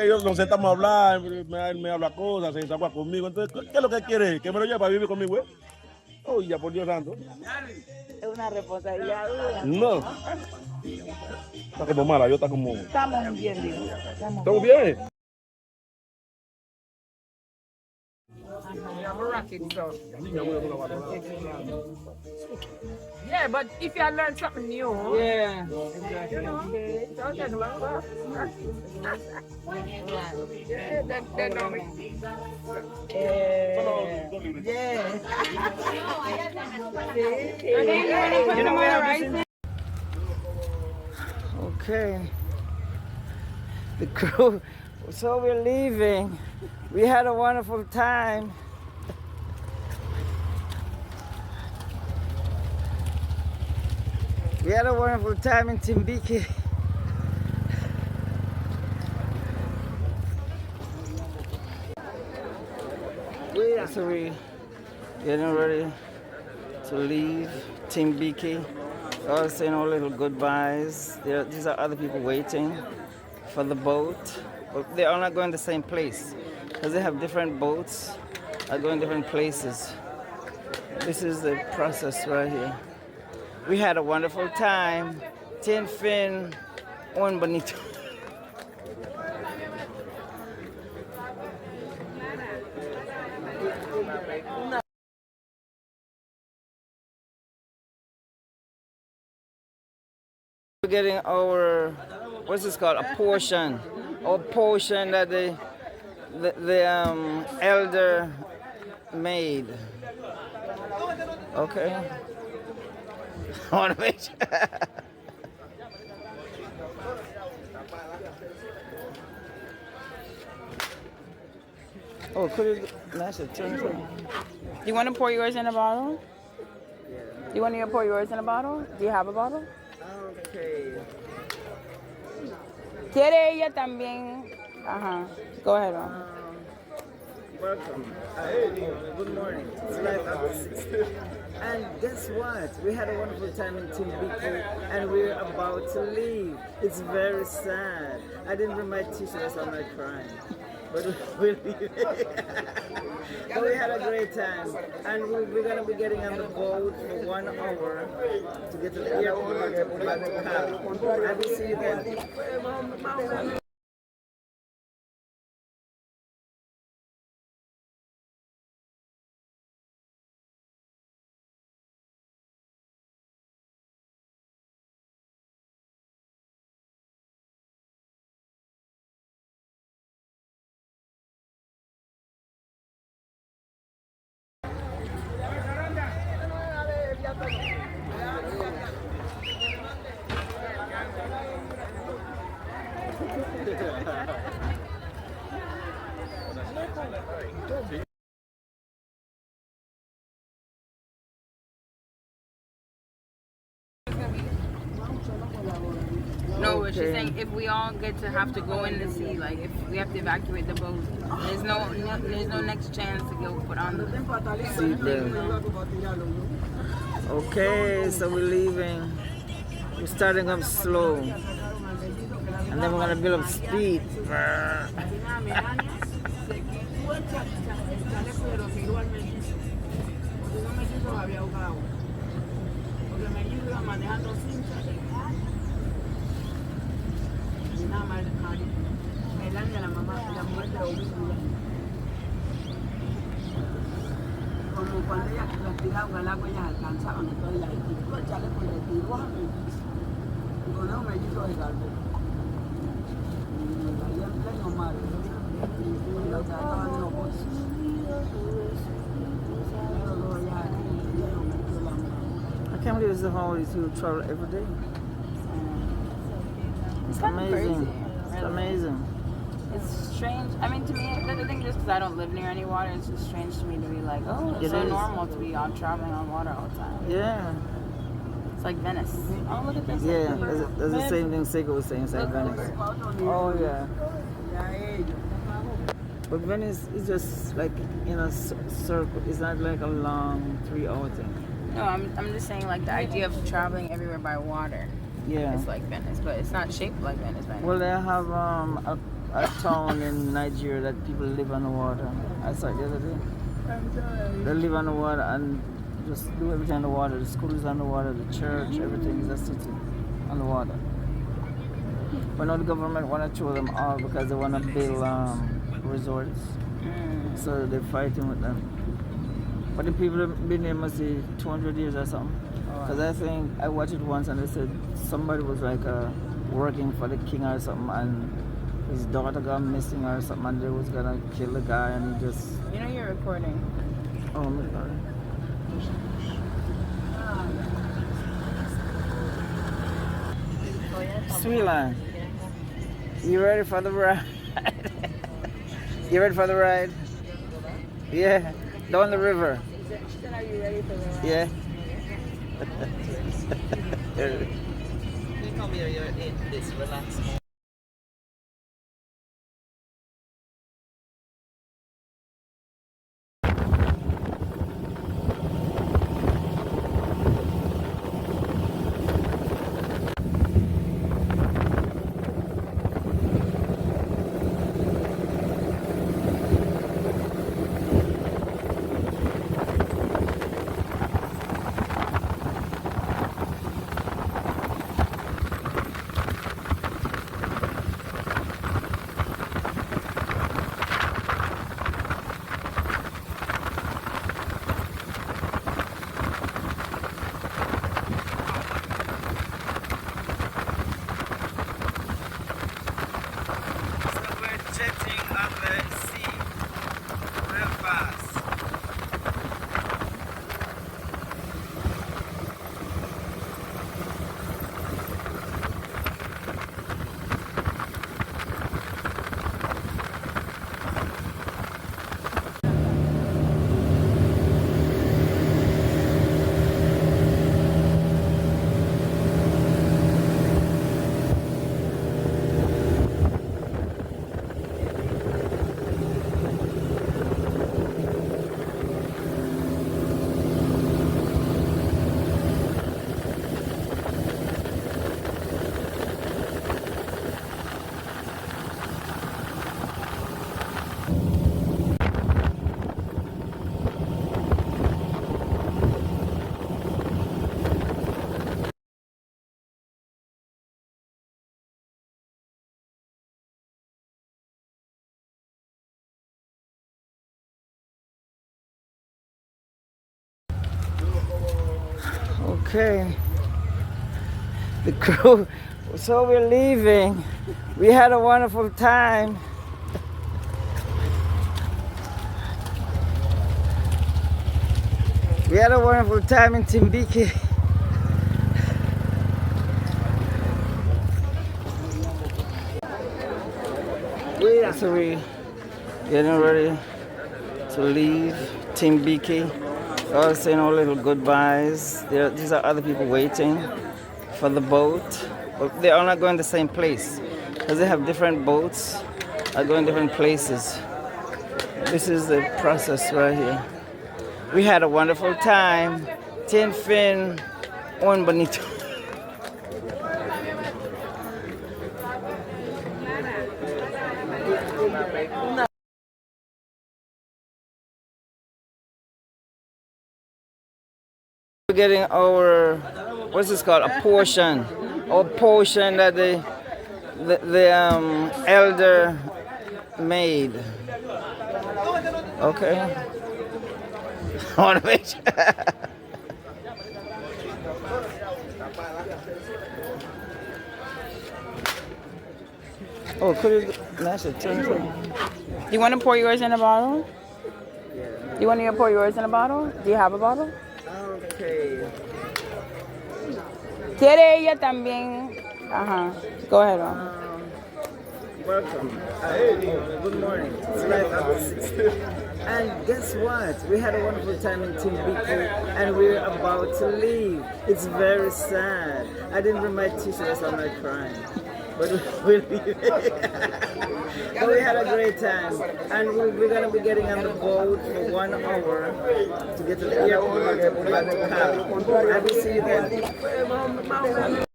ellos nos sentamos a hablar, me habla cosas, se desagua conmigo. Entonces, ¿qué es lo que quiere? ¿Que me lo lleve para vivir conmigo? Uy, ya por Dios santo. Es una responsabilidad dura. No. Está como mala, yo está como... Estamos bien, digo. ¿Estamos bien? Yeah, we're rocking, so. Yeah, but if you learn something new, Yeah. you know, so just learn that. Yeah, they know me. Yeah. You know where I Okay. The crew. So we're leaving. We had a wonderful time. We had a wonderful time in Timbiqui. So we getting ready to leave Timbiqui. All saying our little goodbyes. These are other people waiting for the boat. But they're all not going the same place because they have different boats are going different places. This is the process right here. We had a wonderful time. Tin Fin, un bonito. We're getting our, what's this called? A portion. Our portion that the elder made. Okay. I want to make sure. Oh, could it? That's a turn. You want to pour yours in a bottle? You want to pour yours in a bottle? Do you have a bottle? Okay. ¿Quiere ella también? Ajá. Go ahead, Ron. Welcome. Good morning. It's like and guess what? We had a wonderful time in Timbiqui and we're about to leave. It's very sad. I didn't bring my t-shirt, so I'm not crying. But we're leaving. But we had a great time. And we're going to be getting on the boat for 1 hour to get to the airport and back to Cali. I will see you then. No, but she's saying if we all get to have to go in the sea, like if we have to evacuate the boat, there's no next chance to go put on the seatbelt. Okay, so we're leaving. We're starting up slow. And then we're gonna build up speed. Como cuando ella respiraba al agua, ellas alcanzaban, entonces ella tiró el chaleco y le tiró a mí. Y con un mellito de galvo. Y me caía en pleno mar. Y lo trataban en los bolsos. Pero luego ya no metió la mano. I can't believe this is how these people travel every day. It's amazing. It's amazing. It's strange. I mean, to me, the thing just because I don't live near any water, it's just strange to me to be like, oh, it's so normal to be out traveling on water all the time. Yeah. It's like Venice. Oh, look at this. Yeah, that's the same thing Seiko was saying, it's like Venice. Oh, yeah. But Venice is just like in a circle. It's not like a long 3-hour thing. No, I'm just saying like the idea of traveling everywhere by water. Yeah. It's like Venice, but it's not shaped like Venice. Well, they have a town in Nigeria that people live on the water. I saw it the other day. They live on the water and just do everything on the water. The school is on the water, the church, everything is a city on the water. But now the government want to throw them all because they want to build resorts. So they're fighting with them. But the people have been there must be 200 years or something. Because I think I watched it once and they said somebody was like working for the king or something and his daughter got missing or something and they was gonna kill the guy and he just... You know you're recording. Oh my God. Sweetland, you ready for the ride? You ready for the ride? Yeah, down the river. Are you ready for the ride? Yeah. You come here, you're in this relaxed. Okay. The crew, so we're leaving. We had a wonderful time. We had a wonderful time in Timbiqui. So we getting ready to leave Timbiqui. All saying our little goodbyes. These are other people waiting for the boat. But they are not going the same place because they have different boats are going different places. This is the process right here. We had a wonderful time. Tin Fin, un bonito. We're getting our, what's this called? A portion. Our portion that the elder made. Okay. I want to make sure. Oh, could you, that's a turn. You want to pour yours in a bottle? You want to pour yours in a bottle? Do you have a bottle? Okay. ¿Quiere ella también? Ajá. Go ahead. Welcome. Good morning. It's live at 6. And guess what? We had a wonderful time in Timbiqui and we're about to leave. It's very sad. I didn't bring my tissue, so I'm not crying. But we'll leave. But we had a great time. And we're going to be getting on the boat for 1 hour to get to the airport and go back to Cali. I will see you then.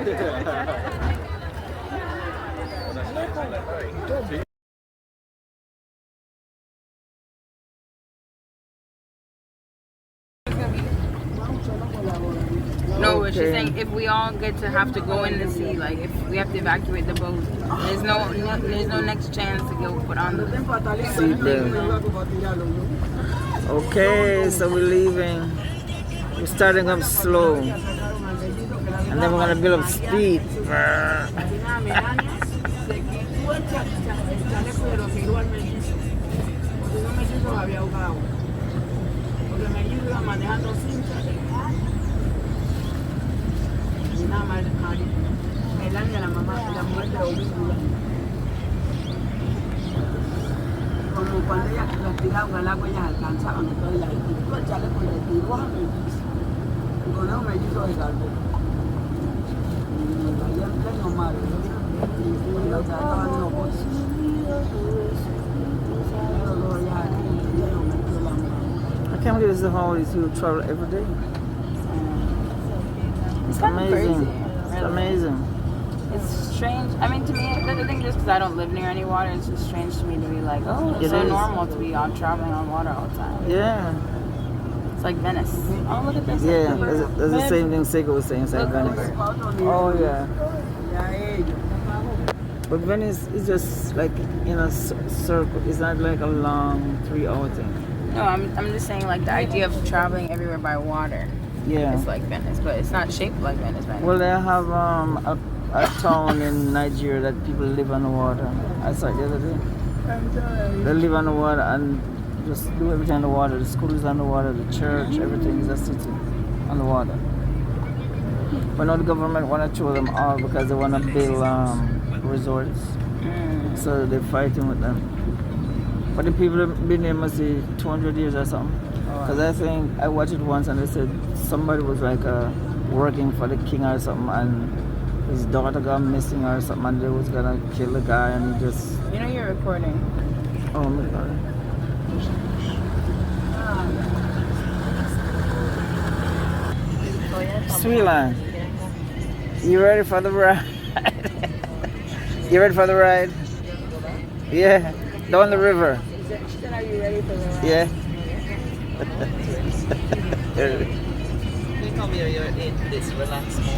No, but she's Okay. saying if we all get to have to go in the sea, like if we have to evacuate the boat, there's no next chance to go put on the Seatbelt. Okay, so we're leaving. We're starting up slow. And then we're gonna build up speed. El año de la mamá, la muerte de Olímpia. Como cuando ellas respiraban el agua, ellas alcanzaban, entonces la quitó el chaleco y le tiró a mellizo. Con un mellizo de galgo. Y allá en pleno mar. Y lo trataban de locos. Pero luego ya lo metió la mano. I can't believe this is how these people travel every day. It's kind of amazing. crazy, It's really. amazing. It's strange. I mean, to me, I think just because I don't live near any water, it's just strange to me to be like, oh, It it's so is. normal to be on traveling on water all the time. Yeah. It's like Venice. Oh, look at this. Yeah. That's the same thing Seiko was saying, Look, saying Venice. Oh yeah. Ya ellos. But Venice is just like in a circle. It's not like a long 3-hour thing. No, I'm just saying like the idea of traveling everywhere by water. Yeah. It's like Venice, but it's not shaped like Venice. Well, they have a town in Nigeria that people live on the water. I saw it the other day. They live on the water and just do everything on the water. The school is on the water, the church, everything is a city on the water. But now the government want to throw them all because they want to build resorts. So they're fighting with them. But the people have been there must be 200 years or something. Because I think I watched it once and they said somebody was like working for the king or something and his daughter got missing or something and they was gonna kill the guy and he just... You know you're recording. Oh my god. Sweetland, you ready for the ride? You ready for the ride? Yeah, down the river. She said, are you ready for the ride? Yeah. You come here, you're in this relaxed mode.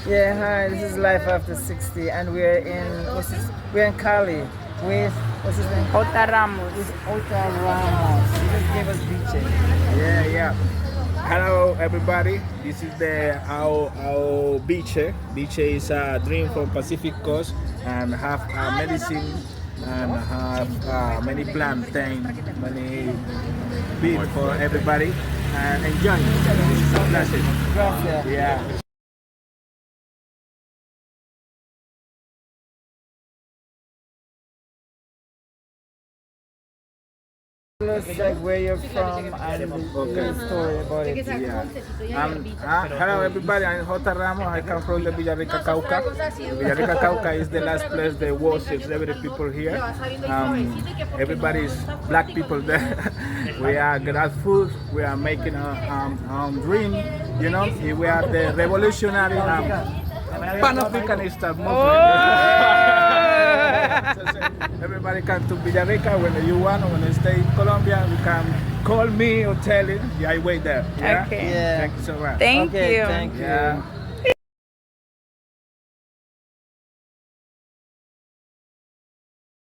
Yeah, hi, this is Life After 60 and we're in, we're in Cali with, what's his name? Ota Ramos. With Ota Ramos. He just gave us beaching. Yeah. Hello, everybody. This is our beach. Beach is a drink from Pacific Coast and have a medicine and have many plantain, many beef for everybody, and enjoy. That's it. Gracias. Yeah. Like where you're from and your story about it. Yeah. Hello everybody, I'm Jota Ramos. I come from the Villarrica Cauca. Villarrica Cauca is the last place they worship every people here. Everybody is black people there. We are good food. We are making a dream. You know, we are the revolutionary Pan-Africanista movement. Everybody come to Villarrica when you want, when you stay in Colombia, you can call me or tell it. Yeah, I wait there. Yeah? Okay. Yeah. Thank you so much. Thank Okay, you. thank you. Yeah.